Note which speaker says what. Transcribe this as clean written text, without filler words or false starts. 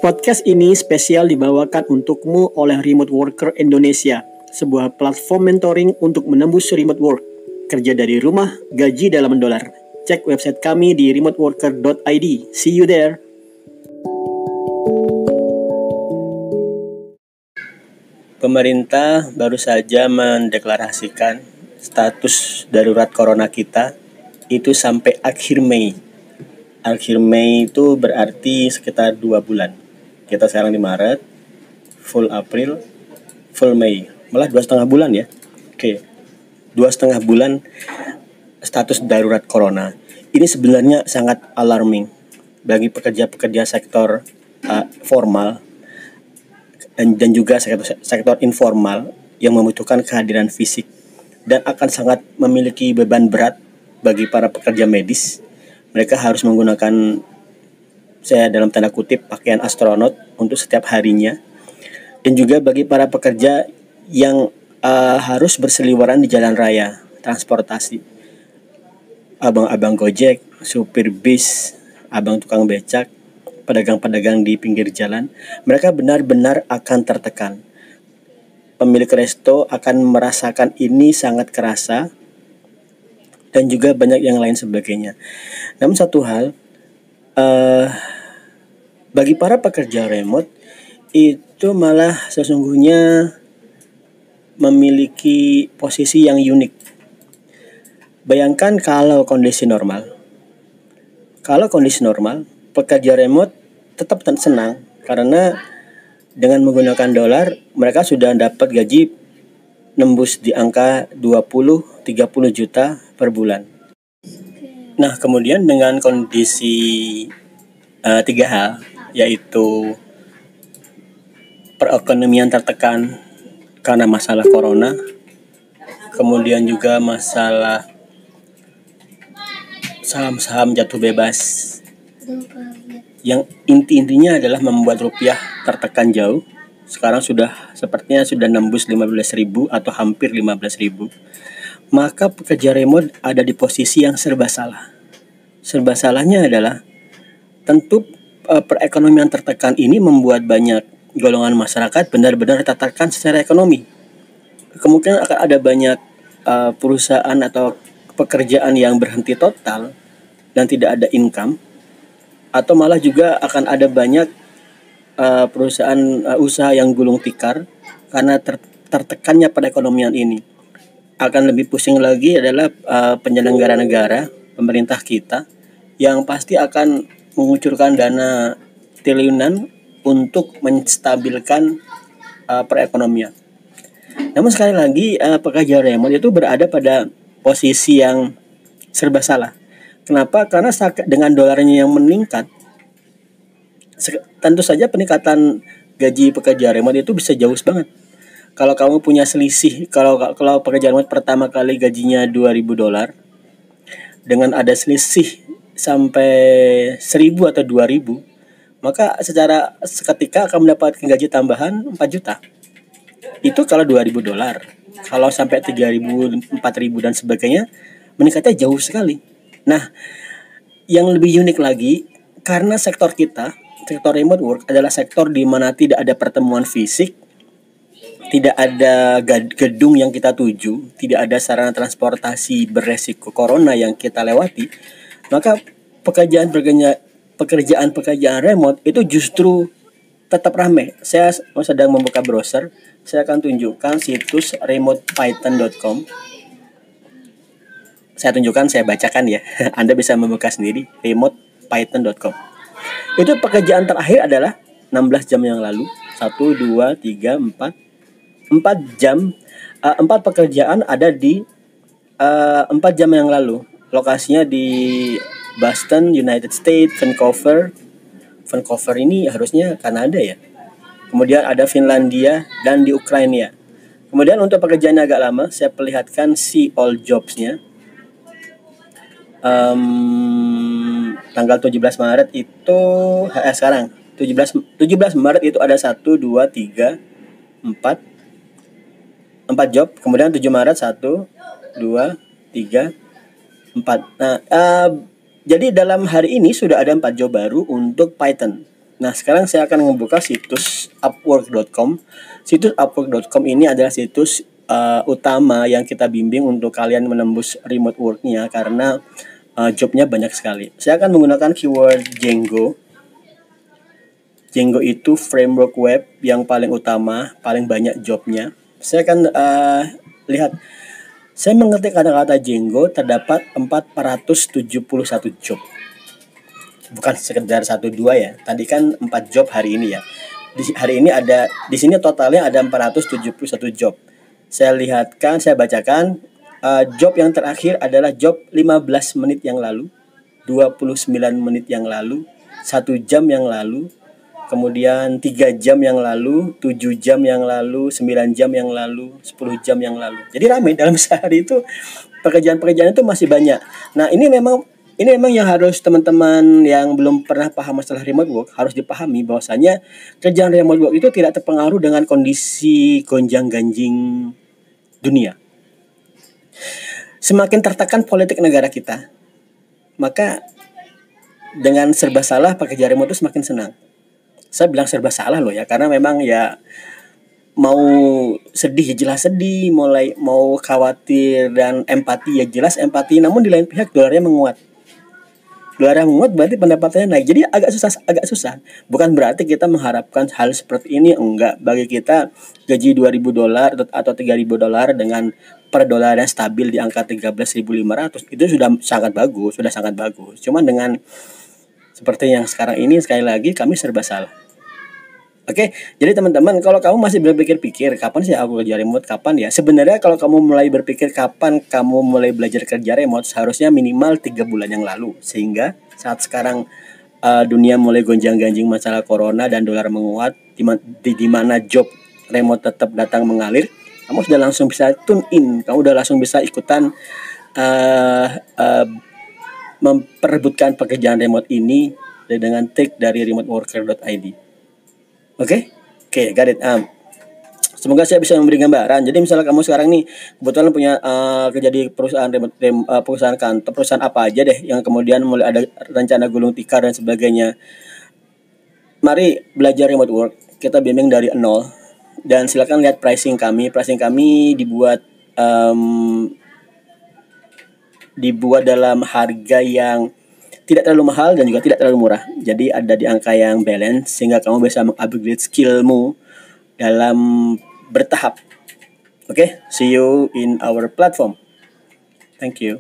Speaker 1: Podcast ini spesial dibawakan untukmu oleh Remote Worker Indonesia, sebuah platform mentoring untuk menembus remote work. Kerja dari rumah, gaji dalam dolar. Cek website kami di remoteworker.id. See you there.
Speaker 2: Pemerintah baru saja mendeklarasikan status darurat corona kita itu sampai akhir Mei. Akhir Mei itu berarti sekitar 2 bulan. Kita sekarang di Maret, full April, full Mei. Malah 2,5 bulan ya. Oke, 2,5 bulan status darurat corona. Ini sebenarnya sangat alarming bagi pekerja-pekerja sektor formal dan juga sektor informal yang membutuhkan kehadiran fisik dan akan sangat memiliki beban berat bagi para pekerja medis. Mereka harus menggunakan, saya dalam tanda kutip, pakaian astronot untuk setiap harinya. Dan juga bagi para pekerja yang harus berseliweran di jalan raya, transportasi. Abang-abang Gojek, supir bis, abang tukang becak, pedagang-pedagang di pinggir jalan, mereka benar-benar akan tertekan. Pemilik resto akan merasakan ini sangat kerasa, dan juga banyak yang lain sebagainya. Namun satu hal, bagi para pekerja remote itu malah sesungguhnya memiliki posisi yang unik. Bayangkan kalau kondisi normal, pekerja remote tetap senang karena dengan menggunakan dolar mereka sudah dapat gaji nembus di angka 20-30 juta per bulan. Nah, kemudian dengan kondisi 3 hal, yaitu perekonomian tertekan karena masalah corona, kemudian juga masalah saham-saham jatuh bebas, yang intinya adalah membuat rupiah tertekan jauh. Sekarang sepertinya sudah nembus 15.000 atau hampir 15.000. Maka pekerja remote ada di posisi yang serba salah. Serba salahnya adalah tentu perekonomian tertekan ini membuat banyak golongan masyarakat benar-benar tertekan secara ekonomi. Kemungkinan akan ada banyak perusahaan atau pekerjaan yang berhenti total dan tidak ada income, atau malah juga akan ada banyak perusahaan usaha yang gulung tikar karena tertekannya perekonomian ini. Akan lebih pusing lagi adalah penyelenggara negara, pemerintah kita, yang pasti akan mengucurkan dana triliunan untuk menstabilkan perekonomian. Namun sekali lagi pekerja remote itu berada pada posisi yang serba salah. Kenapa? Karena dengan dolarnya yang meningkat, tentu saja peningkatan gaji pekerja remote itu bisa jauh banget. Kalau kamu punya selisih, kalau pekerja remote pertama kali gajinya $2.000, dengan ada selisih sampai 1.000 atau 2.000, maka seketika akan mendapatkan gaji tambahan 4 juta. Itu kalau $2.000. Kalau sampai 3.000, 4.000 dan sebagainya, meningkatnya jauh sekali. Nah, yang lebih unik lagi, karena sektor remote work adalah sektor di mana tidak ada pertemuan fisik, tidak ada gedung yang kita tuju, tidak ada sarana transportasi beresiko corona yang kita lewati, maka pekerjaan remote itu justru tetap ramai. Saya sedang membuka browser, saya akan tunjukkan situs remotepython.com. Saya bacakan ya. Anda bisa membuka sendiri, remotepython.com. Itu pekerjaan terakhir adalah 16 jam yang lalu. 1, 2, 3, 4 jam. 4 pekerjaan ada di 4 jam yang lalu. Lokasinya di Boston, United States, Vancouver ini harusnya Kanada ya. Kemudian ada Finlandia dan di Ukraina. Kemudian untuk pekerjaannya agak lama, saya perlihatkan see all jobs-nya. Tanggal 17 Maret itu sekarang 17 Maret itu ada 1, 2, 3, 4 job. Kemudian 7 Maret 1, 2, 3, 4. Nah, jadi dalam hari ini sudah ada 4 job baru untuk Python. Nah, sekarang saya akan membuka situs Upwork.com. Situs Upwork.com ini adalah situs utama yang kita bimbing untuk kalian menembus remote work-nya, karena jobnya banyak sekali. Saya akan menggunakan keyword Django. Django itu framework web yang paling utama, paling banyak jobnya. Saya akan lihat. Saya mengetik kata-kata Django, terdapat 471 job. Bukan sekedar 1-2 ya. Tadi kan 4 job hari ini ya. Hari ini ada, di sini totalnya ada 471 job. Saya lihatkan, saya bacakan. Job yang terakhir adalah job 15 menit yang lalu, 29 menit yang lalu, 1 jam yang lalu, kemudian 3 jam yang lalu, 7 jam yang lalu, 9 jam yang lalu, 10 jam yang lalu. Jadi ramai dalam sehari itu, pekerjaan-pekerjaan itu masih banyak. Nah, ini memang yang harus teman-teman yang belum pernah paham masalah remote work harus dipahami, bahwasanya kerjaan remote work itu tidak terpengaruh dengan kondisi gonjang-ganjing dunia. Semakin tertekan politik negara kita, maka dengan serba salah pekerja remote itu semakin senang. Saya bilang serba salah loh ya, karena memang ya mau sedih ya jelas sedih, mau khawatir dan empati ya jelas empati, namun di lain pihak dolarnya menguat. Dolarnya menguat berarti pendapatannya naik. Jadi agak susah. Bukan berarti kita mengharapkan hal seperti ini, enggak. Bagi kita gaji $2.000 atau $3.000 dengan per dolar yang stabil di angka 13.500 itu sudah sangat bagus. Cuman dengan seperti yang sekarang ini, sekali lagi kami serba salah. Oke, jadi teman-teman, kalau kamu masih berpikir-pikir kapan sih aku kerja remote, kapan ya? Sebenarnya kalau kamu mulai berpikir kapan kamu mulai belajar kerja remote, seharusnya minimal 3 bulan yang lalu. Sehingga saat sekarang dunia mulai gonjang-ganjing masalah corona dan dolar menguat, di mana job remote tetap datang mengalir, kamu sudah langsung bisa tune in, kamu udah langsung bisa ikutan memperebutkan pekerjaan remote ini dengan trik dari remoteworker.id. Oke, got it. Semoga saya bisa memberi gambaran. Jadi misalnya kamu sekarang nih kebetulan punya kerja di perusahaan kantor, perusahaan apa aja deh, yang kemudian mulai ada rencana gulung tikar dan sebagainya. Mari belajar remote work. Kita bimbing dari nol, dan silakan lihat pricing kami. Pricing kami dibuat dalam harga yang tidak terlalu mahal dan juga tidak terlalu murah. Jadi ada di angka yang balance sehingga kamu bisa mengupgrade skillmu dalam bertahap. Oke, see you in our platform. Thank you.